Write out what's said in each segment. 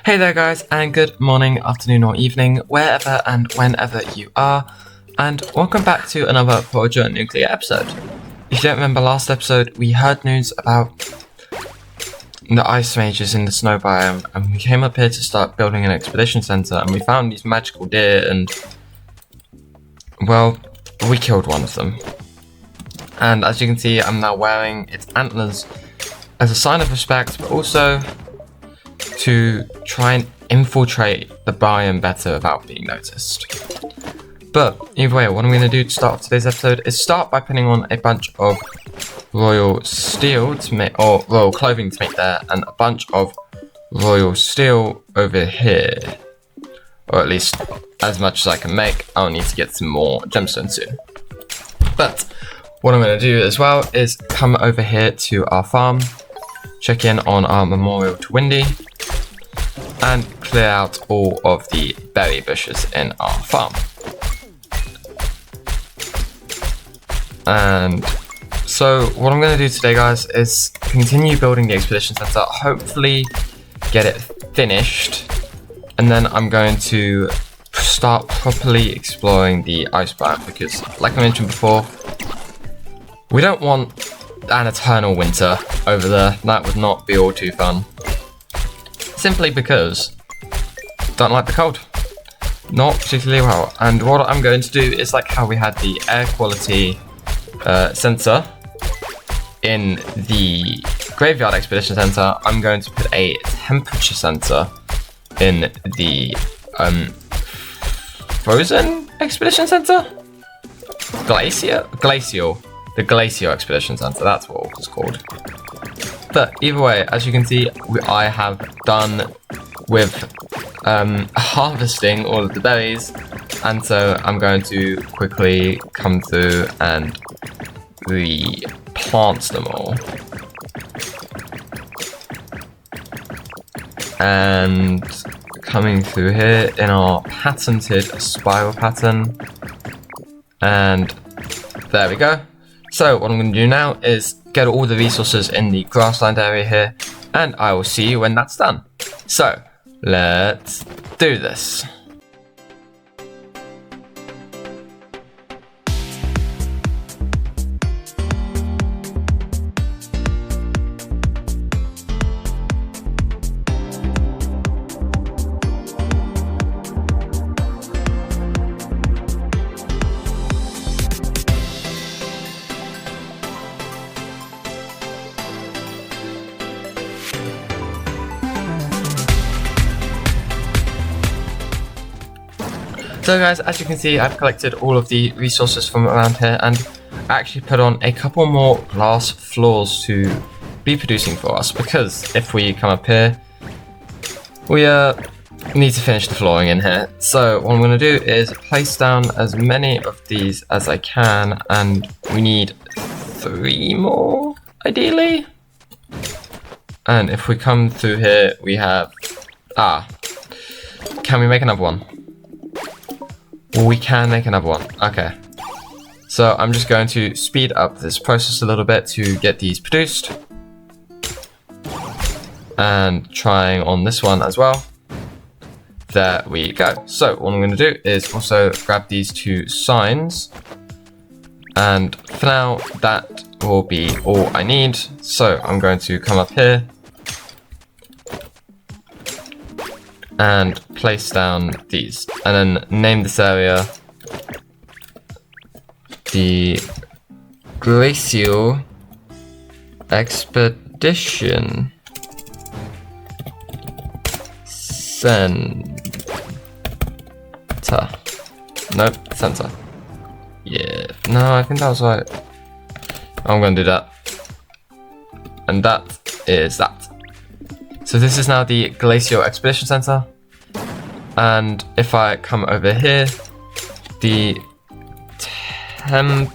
Hey there guys, and good morning, afternoon or evening, wherever and whenever you are, and welcome back to another Forager Nuclear episode. If you don't remember last episode, we heard news about the ice mages in the snow biome, and we came up here to start building an expedition center, and we found these magical deer, and well, we killed one of them. And as you can see, I'm now wearing its antlers as a sign of respect, but also to try and infiltrate the biome better without being noticed. But either way, what I'm going to do to start off today's episode is start by putting on a bunch of royal steel to make, or royal clothing to make there, and a bunch of royal steel over here. Or at least as much as I can make. I'll need to get some more gemstones soon. But what I'm going to do as well is come over here to our farm, check in on our memorial to Windy, and clear out all of the berry bushes in our farm. And so what I'm going to do today, guys, is continue building the expedition center, hopefully get it finished, and then I'm going to start properly exploring the ice biome, because like I mentioned before, we don't want an eternal winter over there. That would not be all too fun. Simply because I don't like the cold. Not particularly well. And what I'm going to do is like how we had the air quality sensor in the graveyard expedition center, I'm going to put a temperature sensor in the frozen expedition center? Glacial. The Glacial expedition center, that's what it's called. But either way, as you can see, I have done with harvesting all of the berries, and so I'm going to quickly come through and replant them all. And coming through here in our patented spiral pattern, and there we go. So what I'm going to do now is get all the resources in the grassland area here, and I will see you when that's done. So let's do this. So guys, as you can see, I've collected all of the resources from around here, and I actually put on a couple more glass floors to be producing for us, because if we come up here, we need to finish the flooring in here. So what I'm going to do is place down as many of these as I can, and we need 3 more, ideally. And if we come through here, we have... can we make another one? Well, we can make another one. Okay. So I'm just going to speed up this process a little bit to get these produced. And trying on this one as well. There we go. So what I'm going to do is also grab these 2 signs. And for now, that will be all I need. So I'm going to come up here and place down these, and then name this area the Glacial Expedition Center. Nope, center. Yeah, no, I think that was right. I'm gonna do that. And that is that. So this is now the Glacial Expedition Center, and if I come over here, the temperature.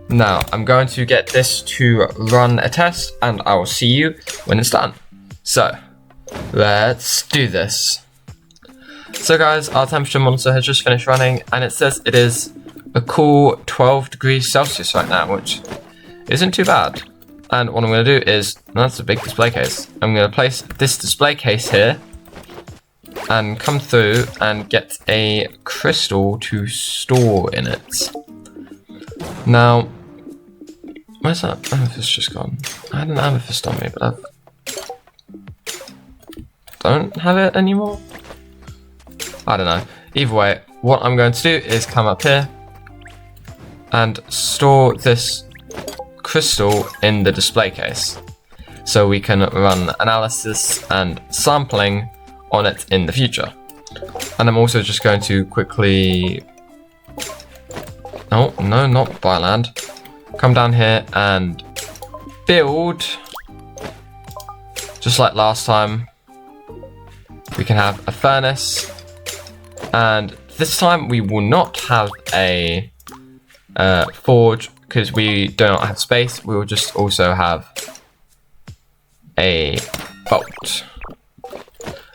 Now I'm going to get this to run a test, and I will see you when it's done. So let's do this. So guys, our temperature monitor has just finished running, and it says it is a cool 12 degrees Celsius right now, which isn't too bad. And what I'm going to do is, that's a big display case. I'm going to place this display case here and come through and get a crystal to store in it. Now, where's that amethyst just gone? I had an amethyst on me, but I don't have it anymore. I don't know. Either way, what I'm going to do is come up here and store this crystal in the display case, so we can run analysis and sampling on it in the future. And I'm also just going to quickly, oh no, not buy land, come down here and build, just like last time. We can have a furnace, and this time we will not have a forge because we do not have space. We will just also have a vault.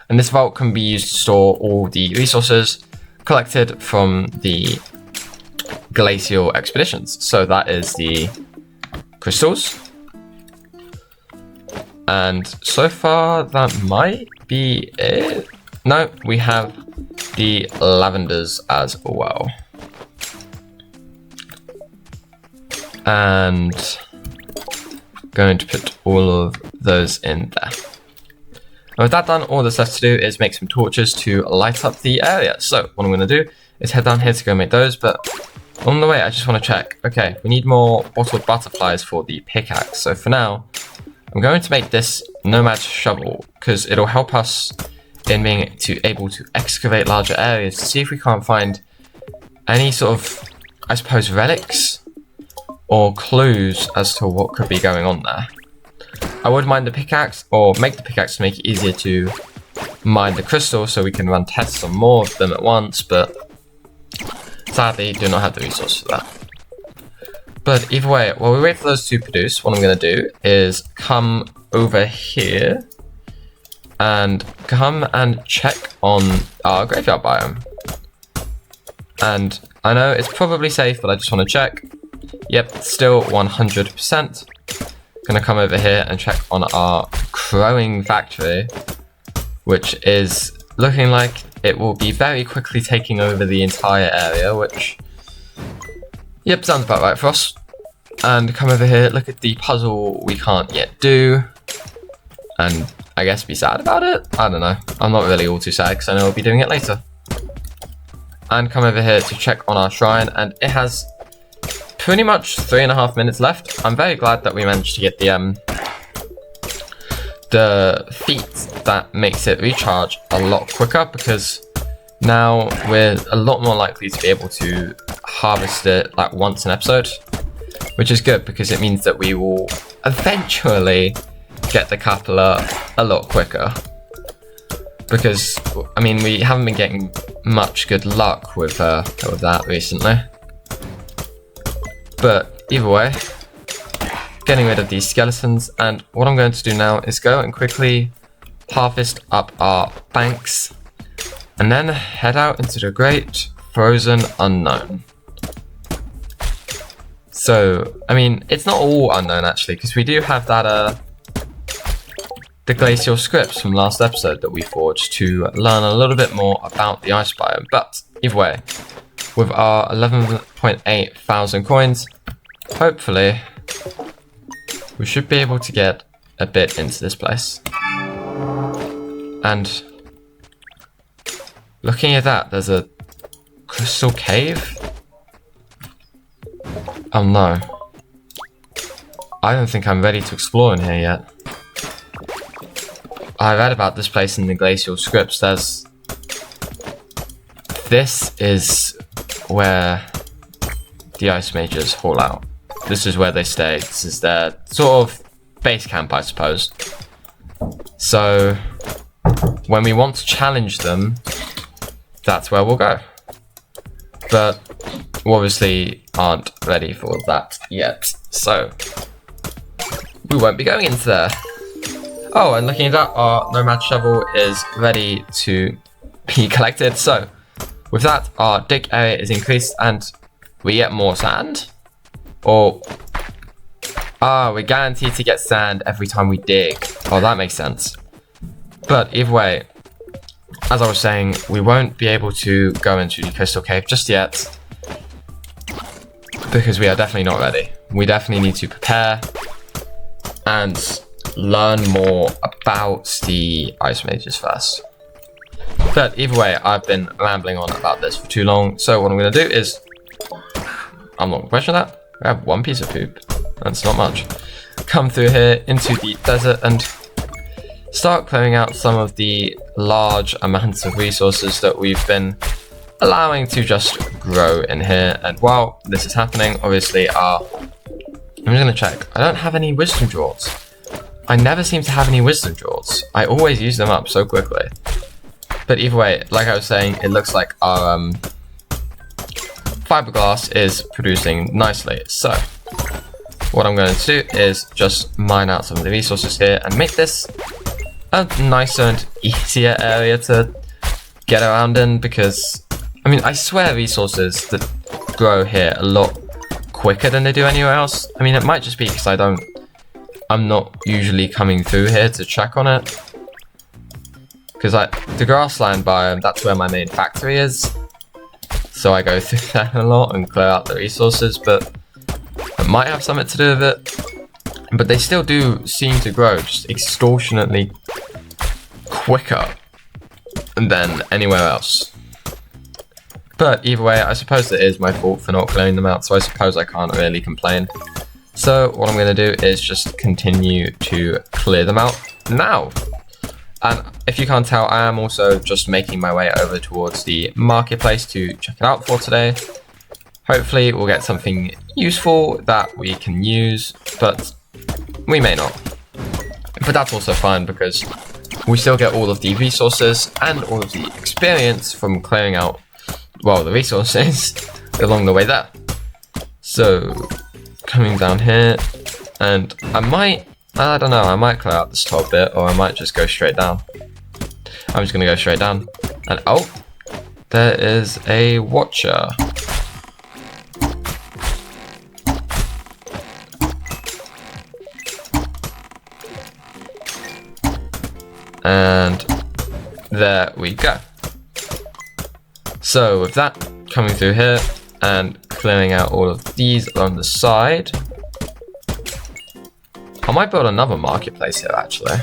And this vault can be used to store all the resources collected from the Glacial expeditions. So that is the crystals. And so far that might be it. No, we have the lavenders as well. And going to put all of those in there. And with that done, all that's left to do is make some torches to light up the area. So what I'm going to do is head down here to go make those, but on the way I just want to check. Okay, we need more bottled butterflies for the pickaxe. So for now, I'm going to make this nomad shovel because it'll help us in being able to excavate larger areas to see if we can't find any sort of, I suppose, relics or clues as to what could be going on there. I would mine the pickaxe, or make the pickaxe to make it easier to mine the crystal so we can run tests on more of them at once, but sadly do not have the resource for that. But either way, while we wait for those to produce, what I'm going to do is come over here and come and check on our graveyard biome. And I know it's probably safe, but I just want to check. Yep, still 100%. Gonna come over here and check on our crowing factory, which is looking like it will be very quickly taking over the entire area, which, yep, sounds about right for us. And come over here, look at the puzzle we can't yet do, and I guess be sad about it? I don't know. I'm not really all too sad because I know we'll be doing it later. And come over here to check on our shrine, and it has pretty much 3.5 minutes left. I'm very glad that we managed to get the feat that makes it recharge a lot quicker, because now we're a lot more likely to be able to harvest it like once an episode, which is good because it means that we will eventually get the Capella a lot quicker. Because, I mean, we haven't been getting much good luck with that recently. But either way, getting rid of these skeletons, and what I'm going to do now is go and quickly harvest up our banks and then head out into the great frozen unknown. So, I mean, it's not all unknown actually, because we do have that the glacial scripts from last episode that we forged to learn a little bit more about the ice biome. But either way, with our 11.8 thousand coins, hopefully we should be able to get a bit into this place. And looking at that, there's a crystal cave. Oh no, I don't think I'm ready to explore in here yet. I read about this place in the glacial scripts. This is where the ice mages haul out. This is where they stay. This is their sort of base camp, I suppose. So when we want to challenge them, that's where we'll go. But we obviously aren't ready for that yet, so we won't be going into there. Oh, and looking at that, our nomad shovel is ready to be collected. So with that, our dig area is increased and we get more sand. Or Ah, we're guaranteed to get sand every time we dig. Oh, that makes sense. But either way, as I was saying, we won't be able to go into the crystal cave just yet. Because we are definitely not ready. We definitely need to prepare and learn more about the ice mages first. But either way, I've been rambling on about this for too long. So what I'm going to do is, I'm not going to question that. I have one piece of poop. That's not much. Come through here into the desert and start clearing out some of the large amounts of resources that we've been allowing to just grow in here. And while this is happening, obviously I'm just going to check. I don't have any wisdom jewels. I never seem to have any wisdom jewels. I always use them up so quickly. But either way, like I was saying, it looks like our fiberglass is producing nicely. So what I'm going to do is just mine out some of the resources here and make this a nicer and easier area to get around in, because I mean, I swear resources that grow here a lot quicker than they do anywhere else. I mean, it might just be because I'm not usually coming through here to check on it. Because the grassland biome, that's where my main factory is. So I go through that a lot and clear out the resources, but it might have something to do with it. But they still do seem to grow just extortionately quicker than anywhere else. But either way, I suppose it is my fault for not clearing them out, so I suppose I can't really complain. So what I'm going to do is just continue to clear them out now. And if you can't tell, I am also just making my way over towards the marketplace to check it out for today. Hopefully we'll get something useful that we can use, but we may not. But that's also fine because we still get all of the resources and all of the experience from clearing out, well, the resources along the way there. So coming down here, and I don't know, I might clear out this top bit, or I might just go straight down. I'm just gonna go straight down. And oh, there is a watcher. And there we go. So with that, coming through here and clearing out all of these on the side, I might build another marketplace here actually.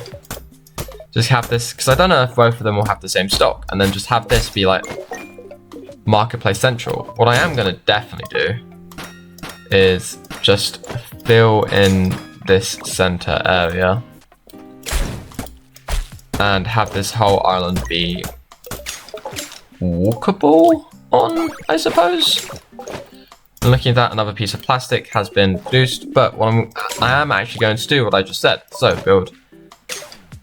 Just have this, because I don't know if both of them will have the same stock, and then just have this be like marketplace central. What I am going to definitely do is just fill in this center area and have this whole island be walkable on, I suppose. And looking at that, another piece of plastic has been produced, but what I am actually going to do what I just said. So build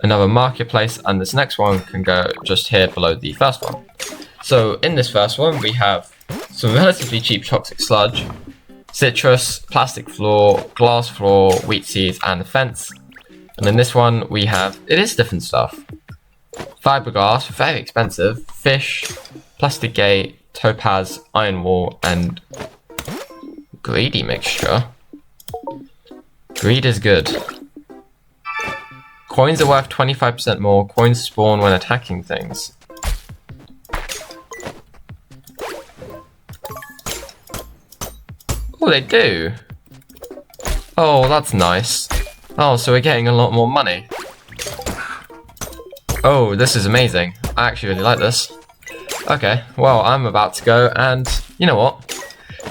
another marketplace, and this next one can go just here below the first one. So in this first one, we have some relatively cheap toxic sludge, citrus, plastic floor, glass floor, wheat seeds, and a fence. And in this one, we have, it is different stuff. Fiberglass, very expensive, fish, plastic gate, topaz, iron wall, and greedy mixture. Greed is good. Coins are worth 25% more. Coins spawn when attacking things. Oh, they do. Oh, that's nice. Oh, so we're getting a lot more money. Oh, this is amazing. I actually really like this. Okay, well, I'm about to go and, you know what?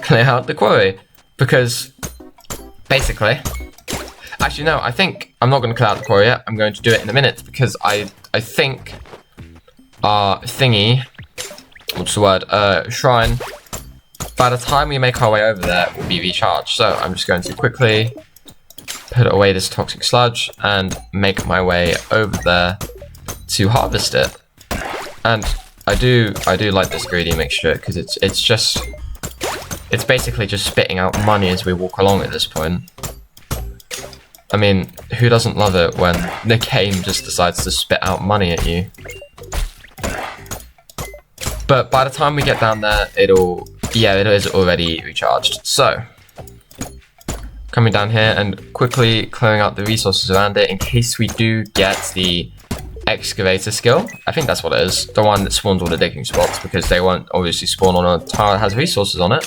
Clear out the quarry. Because, basically... Actually, no, I think I'm not going to clear out the quarry yet. I'm going to do it in a minute, because I think our thingy... What's the word? Shrine. By the time we make our way over there, will be recharged. So, I'm just going to quickly put away this toxic sludge and make my way over there to harvest it. And I do like this greedy mixture, because it's basically just spitting out money as we walk along at this point. I mean, who doesn't love it when the game just decides to spit out money at you? But by the time we get down there, it is already recharged. So coming down here and quickly clearing out the resources around it in case we do get the excavator skill. I think that's what it is. The one that spawns all the digging spots, because they won't obviously spawn on a tile that has resources on it.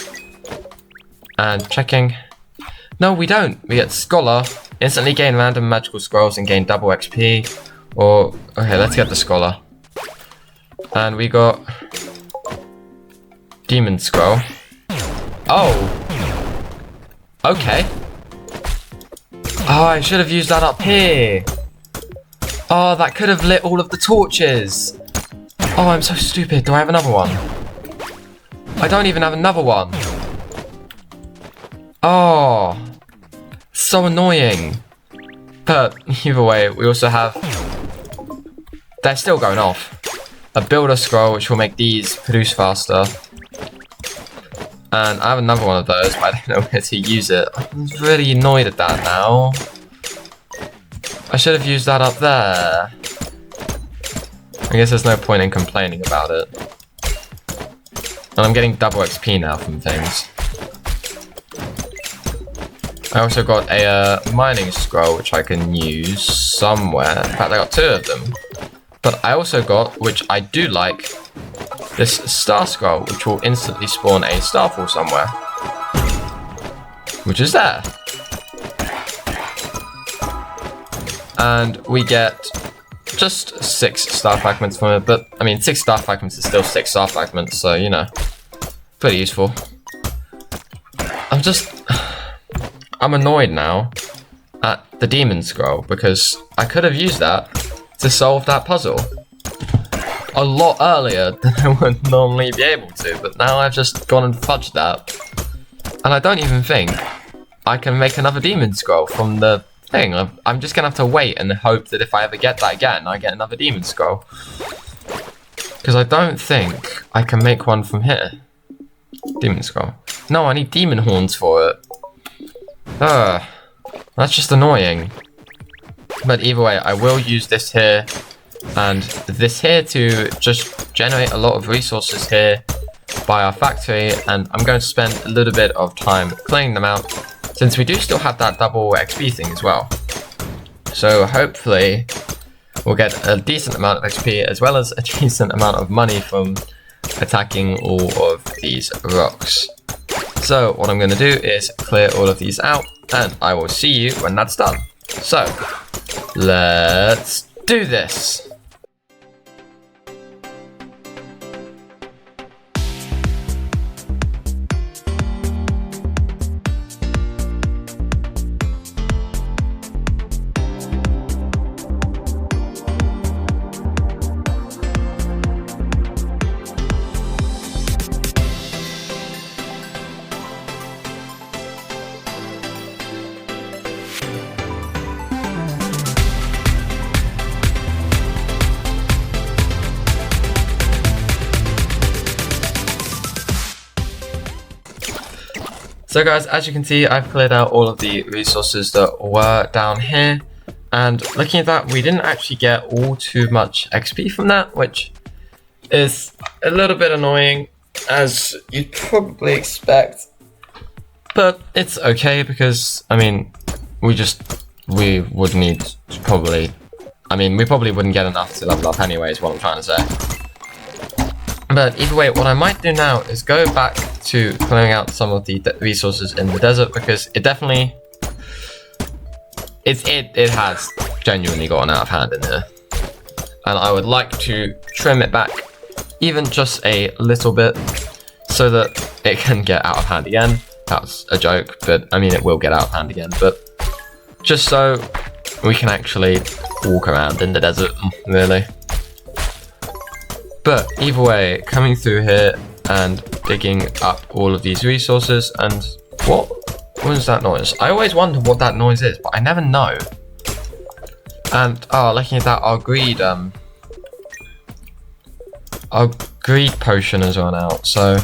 And checking. No, we don't. We get Scholar. Instantly gain random magical scrolls and gain double XP. Or, okay, let's get the Scholar. And we got Demon Scroll. Oh. Okay. Oh, I should have used that up here. Oh, that could have lit all of the torches. Oh, I'm so stupid. Do I have another one? I don't even have another one. Oh. So annoying. But either way, we also have... They're still going off. A builder scroll, which will make these produce faster. And I have another one of those, but I don't know where to use it. I'm really annoyed at that now. I should have used that up there. I guess there's no point in complaining about it. And I'm getting double XP now from things. I also got a mining scroll, which I can use somewhere. In fact, I got 2 of them. But I also got, which I do like, this star scroll, which will instantly spawn a starfall somewhere. Which is there. And we get just 6 star fragments from it, but I mean 6 star fragments is still 6 star fragments, so you know, pretty useful. I'm annoyed now at the demon scroll because I could have used that to solve that puzzle a lot earlier than I would normally be able to, but now I've just gone and fudged that. And I don't even think I can make another demon scroll from the thing. I'm just gonna have to wait and hope that if I ever get that again, I get another demon scroll. Because I don't think I can make one from here. Demon scroll. No, I need demon horns for it. That's just annoying. But either way, I will use this here and this here to just generate a lot of resources here by our factory, and I'm going to spend a little bit of time cleaning them out since we do still have that double XP thing as well. So hopefully we'll get a decent amount of XP as well as a decent amount of money from attacking all of these rocks. So what I'm going to do is clear all of these out and I will see you when that's done. So let's do this. So guys, as you can see, I've cleared out all of the resources that were down here. And looking at that, we didn't actually get all too much XP from that, which is a little bit annoying, as you'd probably expect. But it's okay because, I mean, we would need to probably, we probably wouldn't get enough to level up anyway, is what I'm trying to say. But either way, what I might do now is go back to clearing out some of the resources in the desert, because it definitely, it has genuinely gotten out of hand in here. And I would like to trim it back even just a little bit so that it can get out of hand again. That's a joke, but I mean, it will get out of hand again, but just so we can actually walk around in the desert, really. But either way, coming through here and digging up all of these resources, and what was that noise? I always wonder what that noise is, but I never know. And looking at that, our greed potion has run out, so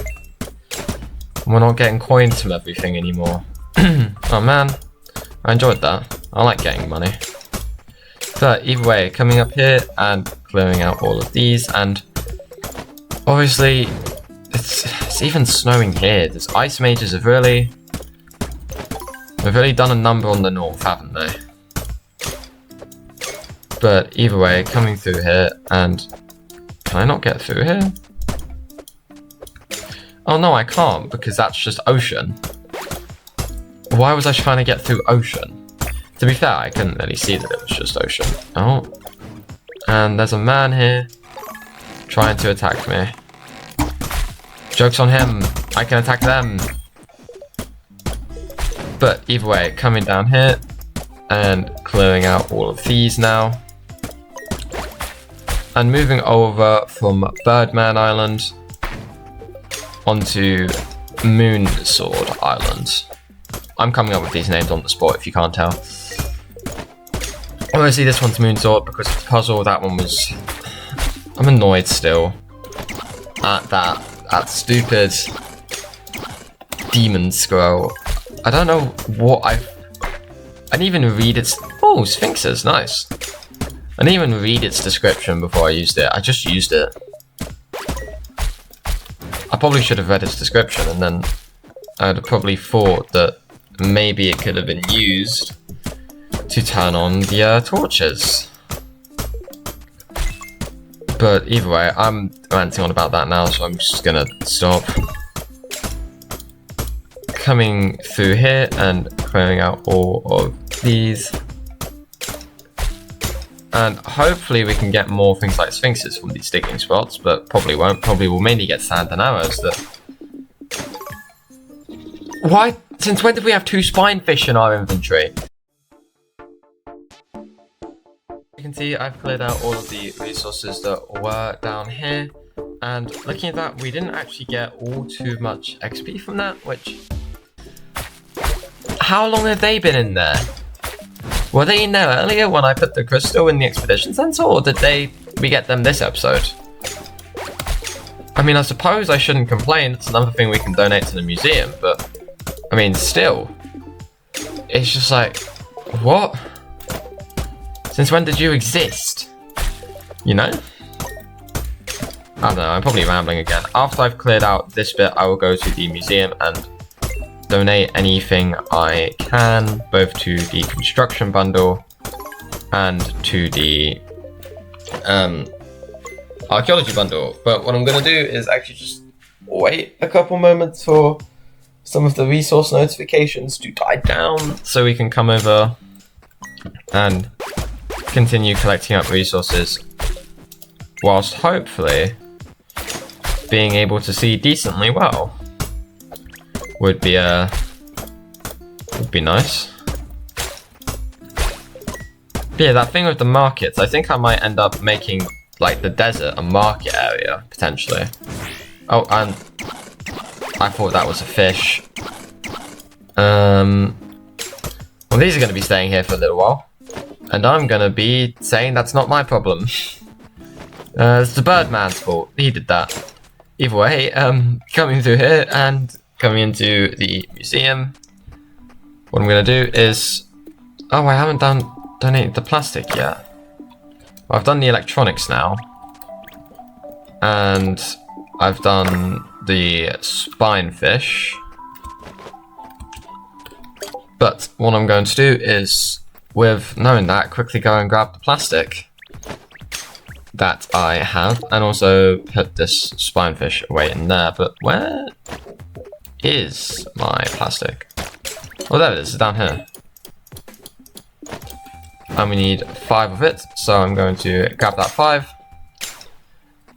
we're not getting coins from everything anymore. Oh man, I enjoyed that. I like getting money. But either way, coming up here and clearing out all of these, and obviously it's even snowing here. This ice mages have really They've already done a number on the north, haven't they? But either way, coming through here, and can I not get through here? Oh no, I can't, because that's just ocean. Why was I trying to get through ocean? To be fair, I couldn't really see that it was just ocean. Oh. And there's a man here trying to attack me. Joke's on him. I can attack them. But either way, coming down here and clearing out all of these now. And moving over from Birdman Island onto Moon Sword Island. I'm coming up with these names on the spot if you can't tell. Obviously this one's Moon Sword because it's a puzzle. That one was... I'm annoyed still at that stupid demon scroll. I don't know what I didn't even read its... Oh, Sphinxes, nice. I didn't even read its description before I used it. I just used it. I probably should have read its description, and then I'd have probably thought that maybe it could have been used to turn on the torches. But either way, I'm ranting on about that now, so I'm just gonna stop. Coming through here and clearing out all of these. And hopefully we can get more things like Sphinxes from these digging spots, but probably won't. Probably will mainly get sand and arrows that... Why? Since when did we have 2 spinefish in our inventory? You can see I've cleared out all of the resources that were down here. And looking at that, we didn't actually get all too much XP from that, which... How long have they been in there? Were they in there earlier when I put the crystal in the expedition center, or did we get them this episode? I mean, I suppose I shouldn't complain. It's another thing we can donate to the museum, but I mean, still, it's just like, what? Since when did you exist? You know? I don't know, I'm probably rambling again. After I've cleared out this bit, I will go to the museum and donate anything I can, both to the construction bundle and to the archaeology bundle. But what I'm going to do is actually just wait a couple moments for some of the resource notifications to die down so we can come over and continue collecting up resources whilst hopefully being able to see decently well. Would be nice. But yeah, that thing with the markets, I think I might end up making like the desert a market area potentially. Oh, and I thought that was a fish. Well, these are going to be staying here for a little while, and I'm going to be saying that's not my problem. It's the Birdman's fault. He did that. Either way, coming through here and coming into the museum, what I'm going to do is... Oh, I haven't donated the plastic yet. Well, I've done the electronics now. And I've done the spinefish. But what I'm going to do is, with knowing that, quickly go and grab the plastic that I have. And also put this spinefish away in there. But where is my plastic? Oh, there it is, it's down here. And we need 5 of it, so I'm going to grab that 5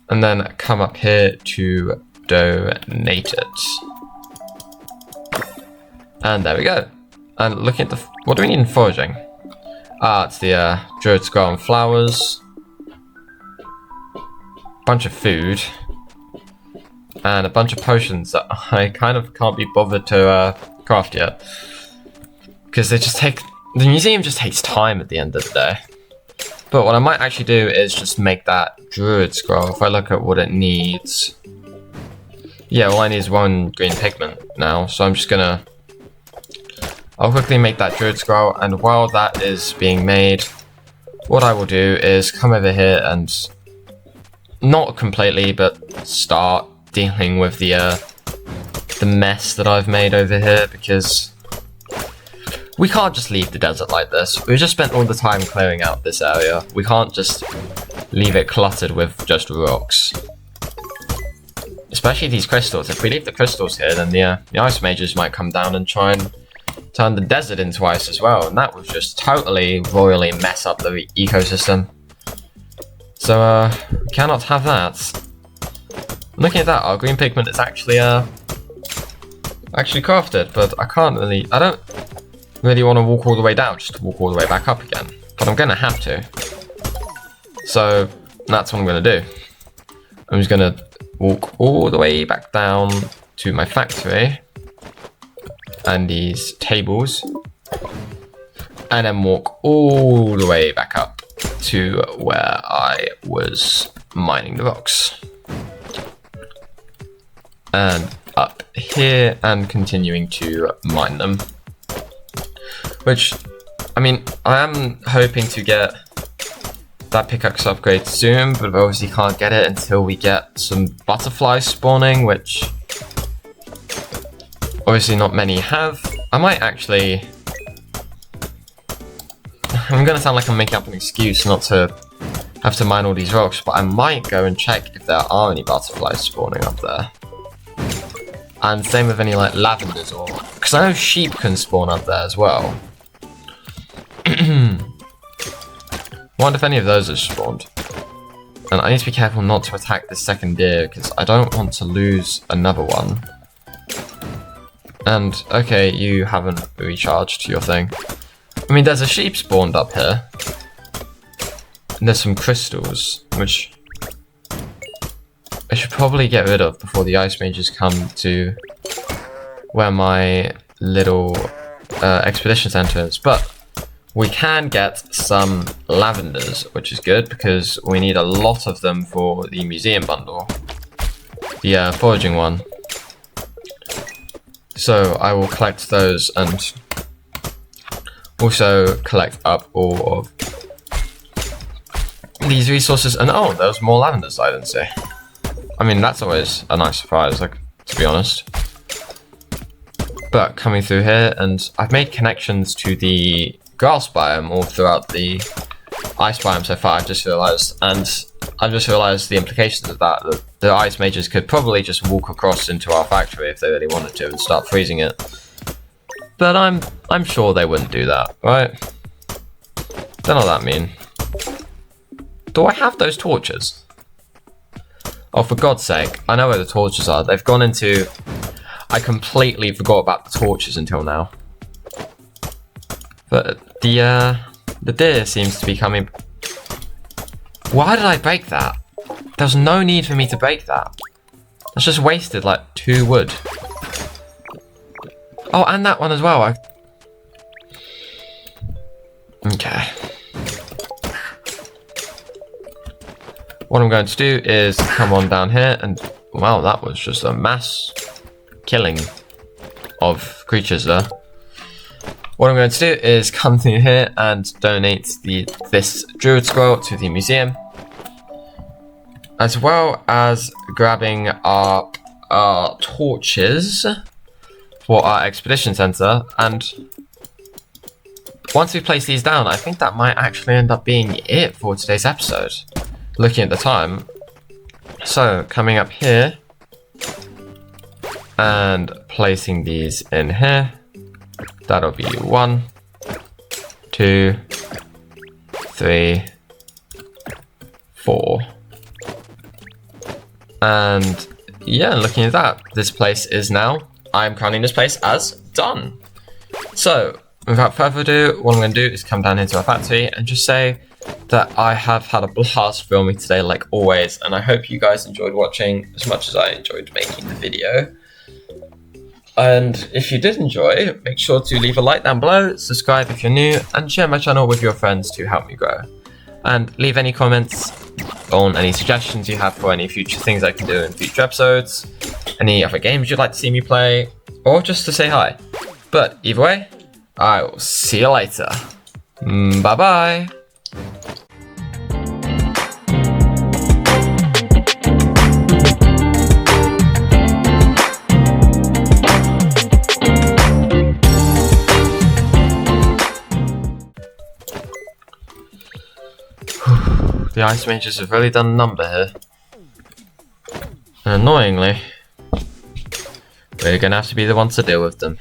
and then come up here to donate it. And there we go. And looking at the... What do we need in foraging? Ah, it's the druid scroll and flowers. Bunch of food. And a bunch of potions that I kind of can't be bothered to craft yet. Because they just take... The museum just takes time at the end of the day. But what I might actually do is just make that druid scroll. If I look at what it needs... Yeah, all I need is 1 green pigment now. So I'm just gonna... I'll quickly make that druid scroll. And while that is being made, what I will do is come over here and... Not completely, but start dealing with the mess that I've made over here, because we can't just leave the desert like this. We've just spent all the time clearing out this area. We can't just leave it cluttered with just rocks. Especially these crystals. If we leave the crystals here, then the ice mages might come down and try and turn the desert into ice as well. And that would just totally, royally mess up the ecosystem. So, we cannot have that. Looking at that, our green pigment is actually crafted, but I don't really want to walk all the way down, just to walk all the way back up again. But I'm gonna have to. So, that's what I'm gonna do. I'm just gonna walk all the way back down to my factory and these tables, and then walk all the way back up to where I was mining the rocks, and up here and continuing to mine them, which, I mean, I am hoping to get that pickaxe upgrade soon, but obviously can't get it until we get some butterflies spawning, which obviously not many have. I might actually... I'm gonna sound like I'm making up an excuse not to have to mine all these rocks, but I might go and check if there are any butterflies spawning up there. And same with any like lavenders, or... because I know sheep can spawn up there as well. Wonder if any of those are spawned. And I need to be careful not to attack this second deer, because I don't want to lose another one. And, okay, you haven't recharged your thing. I mean, there's a sheep spawned up here. And there's some crystals, which I should probably get rid of before the ice mages come to where my little expedition center is. But we can get some lavenders, which is good because we need a lot of them for the museum bundle. The foraging one. So I will collect those and also collect up all of these resources. And oh, there's more lavenders I didn't see. I mean, that's always a nice surprise, like, to be honest. But coming through here, and I've made connections to the grass biome all throughout the ice biome so far, I've just realised. And I've just realised the implications of that the ice mages could probably just walk across into our factory if they really wanted to and start freezing it. But I'm sure they wouldn't do that, right? They're not that mean. Do I have those torches? Oh, for God's sake, I know where the torches are. They've gone into... I completely forgot about the torches until now. But the deer seems to be coming... Why did I break that? There's no need for me to break that. That's just wasted, like, 2 wood. Oh, and that one as well. Okay. What I'm going to do is come on down here and... Wow, that was just a mass killing of creatures there. What I'm going to do is come through here and donate this druid scroll to the museum, as well as grabbing our torches for our expedition center. And once we place these down, I think that might actually end up being it for today's episode, looking at the time. So coming up here and placing these in here, that'll be 1, 2, 3, 4. And yeah, looking at that, this place is now, I'm counting this place as done. So without further ado, what I'm going to do is come down into our factory and just say that I have had a blast filming today, like always, and I hope you guys enjoyed watching as much as I enjoyed making the video. And if you did enjoy, make sure to leave a like down below, subscribe if you're new, and share my channel with your friends to help me grow. And leave any comments on any suggestions you have for any future things I can do in future episodes, any other games you'd like to see me play, or just to say hi. But either way, I will see you later. Bye bye. The ice mages have really done a number here. And annoyingly, we're gonna have to be the ones to deal with them.